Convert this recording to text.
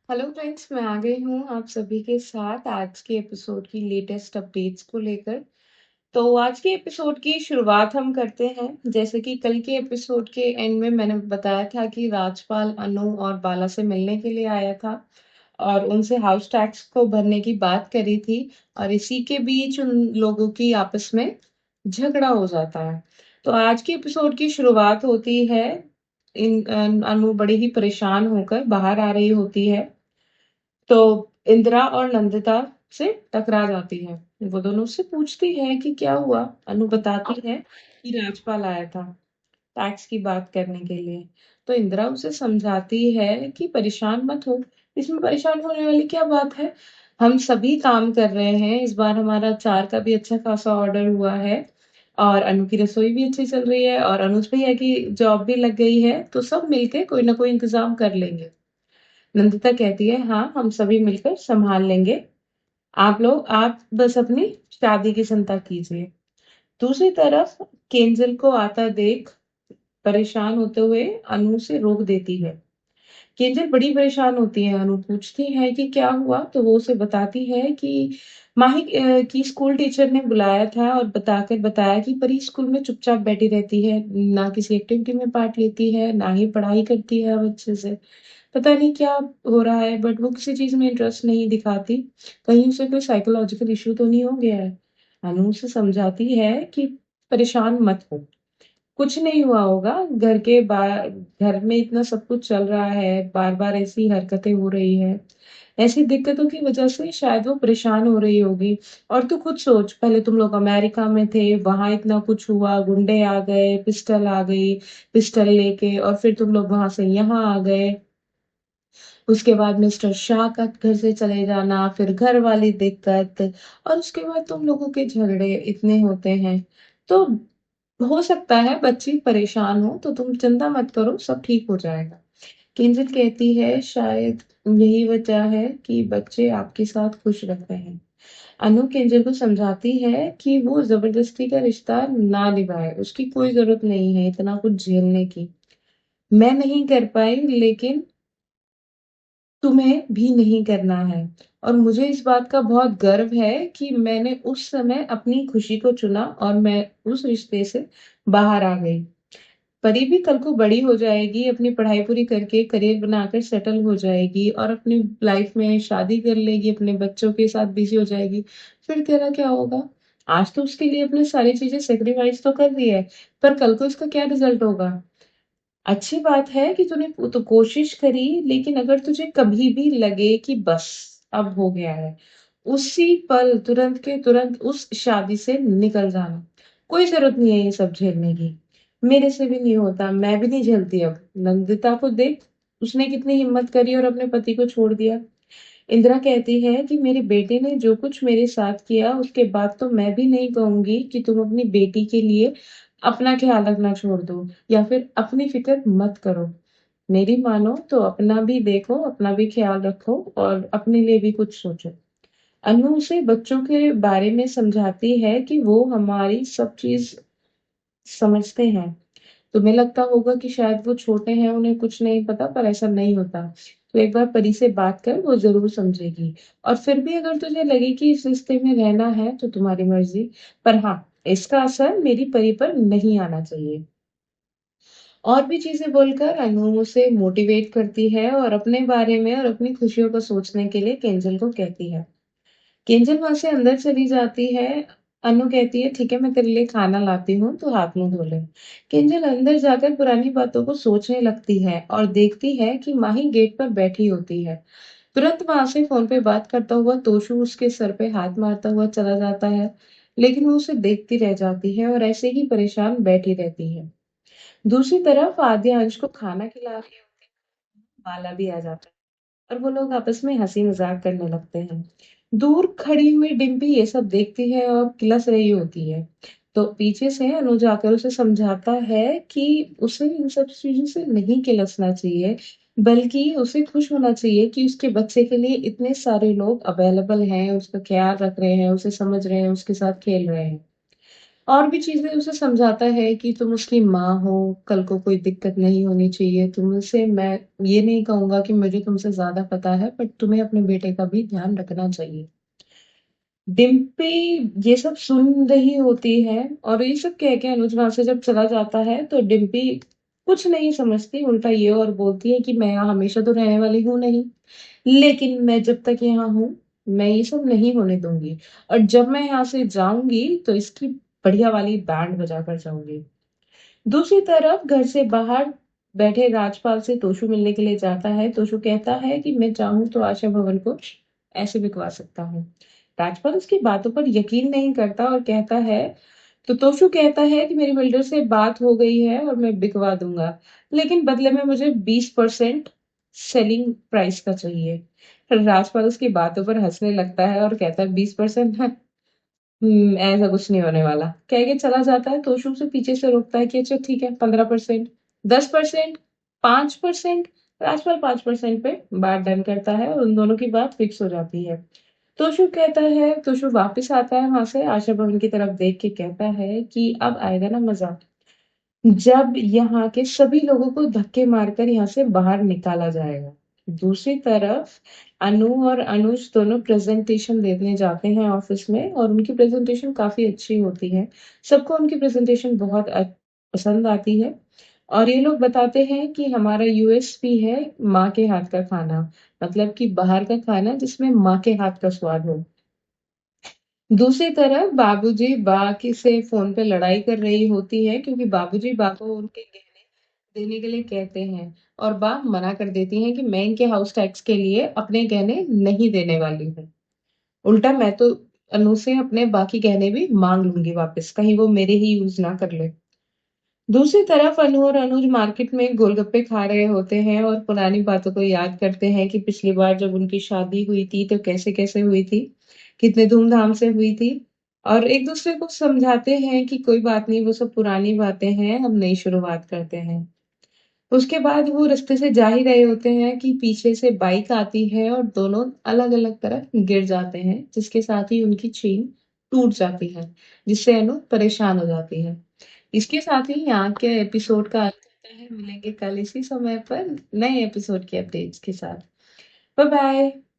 Hello friends, मैं आ गई हूँ आप सभी के साथ आज के एपिसोड की लेटेस्ट अपडेट्स को लेकर। तो आज के एपिसोड की शुरुआत हम करते हैं। जैसे कि कल के एपिसोड के एंड में मैंने बताया था कि राजपाल अनु और बाला से मिलने के लिए आया था और उनसे हाउस टैक्स को भरने की बात करी थी और इसी के बीच उन लोगों की आपस में झगड़ा हो जाता है। तो आज के एपिसोड की शुरुआत होती है अनु बड़ी ही परेशान होकर बाहर आ रही होती है, तो इंदिरा और नंदिता से टकरा जाती है। वो दोनों उससे पूछती है कि क्या हुआ। अनु बताती है कि राजपाल आया था टैक्स की बात करने के लिए। तो इंदिरा उसे समझाती है कि परेशान मत हो, इसमें परेशान होने वाली क्या बात है। हम सभी काम कर रहे हैं, इस बार हमारा अचार का भी अच्छा खासा ऑर्डर हुआ है और अनु की रसोई भी अच्छी चल रही है और अनुज भैया की जॉब भी लग गई है, तो सब मिलके कोई ना कोई इंतजाम कर लेंगे। नंदिता कहती है हाँ, हम सभी मिलकर संभाल लेंगे। आप बस अपनी शादी की चिंता कीजिए। दूसरी तरफ केंजल को आता देख परेशान होते हुए अनु से रोक देती है। केंजल बड़ी परेशान होती है। अनु पूछती है कि क्या हुआ, तो वो उसे बताती है कि माही की स्कूल टीचर ने बुलाया था और बताया कि परी स्कूल में चुपचाप बैठी रहती है, ना किसी एक्टिविटी में पार्ट लेती है, ना ही पढ़ाई करती है अब अच्छे से। पता नहीं क्या हो रहा है, बट वो किसी चीज में इंटरेस्ट नहीं दिखाती। कहीं उसे कोई साइकोलॉजिकल इशू तो नहीं हो गया है। अनु उसे समझाती है कि परेशान मत हो, कुछ नहीं हुआ होगा। घर में इतना सब कुछ चल रहा है, बार बार ऐसी हरकतें हो रही है, ऐसी दिक्कतों की वजह से शायद वो परेशान हो रही होगी। और तू खुद सोच, पहले तुम लोग अमेरिका में थे, वहां इतना कुछ हुआ, गुंडे आ गए, पिस्टल आ गई, पिस्टल लेके, और फिर तुम लोग वहां से यहाँ आ गए। उसके बाद मिस्टर शाह का घर से चले जाना, फिर घर वाली दिक्कत, और उसके बाद तुम लोगों के झगड़े इतने होते हैं। तो हो सकता है बच्ची परेशान हो, तो तुम चिंता मत करो, सब ठीक हो जाएगा। किंजल कहती है शायद यही वजह है कि बच्चे आपके साथ खुश रहते हैं। अनु किंजल को समझाती है कि वो जबरदस्ती का रिश्ता ना निभाए, उसकी कोई जरूरत नहीं है इतना कुछ झेलने की। मैं नहीं कर पाई, लेकिन तुम्हें भी नहीं करना है। और मुझे इस बात का बहुत गर्व है कि मैंने उस समय अपनी खुशी को चुना और मैं उस रिश्ते से बाहर आ गई। परी भी कल को बड़ी हो जाएगी, अपनी पढ़ाई पूरी करके करियर बनाकर सेटल हो जाएगी और अपनी लाइफ में शादी कर लेगी, अपने बच्चों के साथ बिजी हो जाएगी। फिर तेरा क्या होगा? आज तो उसके लिए अपनी सारी चीजें सेक्रीफाइस तो कर दी है, पर कल को इसका क्या रिजल्ट होगा? अच्छी बात है कि तूने तो कोशिश करी, लेकिन अगर तुझे कभी भी लगे कि बस अब हो गया है, उसी पल तुरंत के तुरंत उस शादी से निकल जाना। कोई जरूरत नहीं है ये सब झेलने की। मेरे से भी नहीं होता, मैं भी नहीं झेलती अब। नंदिता को देख, उसने कितनी हिम्मत करी और अपने पति को छोड़ दिया। इंदिरा कहती है कि मेरे बेटे ने जो कुछ मेरे साथ किया, उसके बाद तो मैं भी नहीं कहूंगी कि तुम अपनी बेटी के लिए अपना ख्याल रखना छोड़ दो या फिर अपनी फिक्र मत करो। मेरी मानो तो अपना भी देखो, अपना भी ख्याल रखो और अपने लिए भी कुछ सोचो। अनु उसे बच्चों के बारे में समझाती है कि वो हमारी सब चीज समझते हैं। तुम्हें लगता होगा कि शायद वो छोटे हैं, उन्हें कुछ नहीं पता, पर ऐसा नहीं होता। तो एक बार परी से बात कर, वो जरूर समझेगी। और फिर भी अगर तुझे लगे कि इस रिश्ते में रहना है तो तुम्हारी मर्जी, पर हाँ, इसका असर मेरी परी पर नहीं आना चाहिए। और भी चीजें बोलकर अनु उसे मोटिवेट करती है और अपने बारे में और अपनी खुशियों को सोचने के लिए केंजल को कहती है। केंजल वहां से अंदर चली जाती है। अनु कहती है ठीक है, मैं तेरे लिए खाना लाती हूँ, तो हाथ मुंह धो ले। केंजल अंदर जाकर पुरानी बातों को सोचने लगती है और देखती है कि माही गेट पर बैठी होती है। तुरंत वहां से फोन पे बात करता हुआ तोशु उसके सर पे हाथ मारता हुआ चला जाता है, लेकिन वो उसे देखती रह जाती है और ऐसे ही परेशान बैठी रहती है। दूसरी तरफ आद्या अंश को खाना खिला रही होती है, बाला भी आ जाता है और वो लोग आपस में हंसी मजाक करने लगते हैं। दूर खड़ी हुई डिम्पी ये सब देखती है और किलस रही होती है। तो पीछे से अनु जाकर उसे समझाता है कि उसे इन सब चीजों से नहीं किलसना चाहिए, बल्कि उसे खुश होना चाहिए कि उसके बच्चे के लिए इतने सारे लोग अवेलेबल हैं, उसका ख्याल रख रहे हैं, उसे समझ रहे हैं, उसके साथ खेल रहे हैं। और भी चीज़ें उसे समझाता है कि तुम उसकी माँ हो, कल को कोई दिक्कत नहीं होनी चाहिए। तुमसे मैं ये नहीं कहूँगा कि मुझे तुमसे ज़्यादा पता है, बट तुम्हें अपने बेटे का भी ध्यान रखना चाहिए। डिम्पी ये सब सुन रही होती है और ये सब कह के अनुज वहां से जब चला जाता है तो डिम्पी कुछ नहीं समझती, उल्टा ये और बोलती है कि मैं यहाँ हमेशा तो रहने वाली हूँ नहीं, लेकिन मैं जब तक यहाँ हूँ मैं ये सब नहीं होने दूंगी, और जब मैं यहाँ से जाऊंगी तो इसकी बढ़िया वाली बैंड बजा कर जाऊंगी। दूसरी तरफ घर से बाहर बैठे राजपाल से तोशु मिलने के लिए जाता है। तोशु कहता है कि मैं चाहूँ तो आशा भवन को ऐसे बिकवा सकता हूँ। राजपाल उसकी बातों पर यकीन नहीं करता और कहता है, तो तोशु कहता है कि मेरी बिल्डर से बात हो गई है और मैं बिकवा दूंगा, लेकिन बदले में मुझे 20% सेलिंग प्राइस का चाहिए। राजपाल उसकी बातों पर हंसने लगता है और कहता है 20%? ऐसा कुछ नहीं होने वाला, कह के चला जाता है। तोशु उसे पीछे से रोकता है कि अच्छा ठीक है, 15%, 10%, 5%। राजपाल 5% पे बात डन करता है और उन दोनों की बात फिक्स हो जाती है। तोशु कहता है, तोशु वापस आता है वहां से आशा भवन की तरफ देख के कहता है कि अब आएगा ना मजा, जब यहाँ के सभी लोगों को धक्के मारकर यहाँ से बाहर निकाला जाएगा। दूसरी तरफ अनु और अनुज दोनों प्रेजेंटेशन देने जाते हैं ऑफिस में और उनकी प्रेजेंटेशन काफी अच्छी होती है। सबको उनकी प्रेजेंटेशन बहुत पसंद आती है और ये लोग बताते हैं कि हमारा यूएसपी है माँ के हाथ का खाना, मतलब कि बाहर का खाना जिसमें माँ के हाथ का स्वाद हो। दूसरी तरफ बाबूजी बा की से फोन पे लड़ाई कर रही होती है क्योंकि बाबूजी बा को उनके गहने देने के लिए कहते हैं और बा मना कर देती है कि मैं इनके हाउस टैक्स के लिए अपने गहने नहीं देने वाली हूँ। उल्टा मैं तो अनु से अपने बाकी गहने भी मांग लूंगी वापस, कहीं वो मेरे ही यूज ना कर ले। दूसरी तरफ अनु और अनुज मार्केट में गोलगप्पे खा रहे होते हैं और पुरानी बातों को याद करते हैं कि पिछली बार जब उनकी शादी हुई थी तो कैसे कैसे हुई थी, कितने धूमधाम से हुई थी, और एक दूसरे को समझाते हैं कि कोई बात नहीं, वो सब पुरानी बातें हैं, हम नई शुरुआत करते हैं। उसके बाद वो रास्ते से जा ही रहे होते हैं कि पीछे से बाइक आती है और दोनों अलग अलग तरफ गिर जाते हैं, जिसके साथ ही उनकी चेन टूट जाती है, जिससे अनु परेशान हो जाती है। इसके साथ ही यहाँ के एपिसोड का अंत होता है। मिलेंगे कल इसी समय पर नए एपिसोड के अपडेट्स के साथ। Bye bye.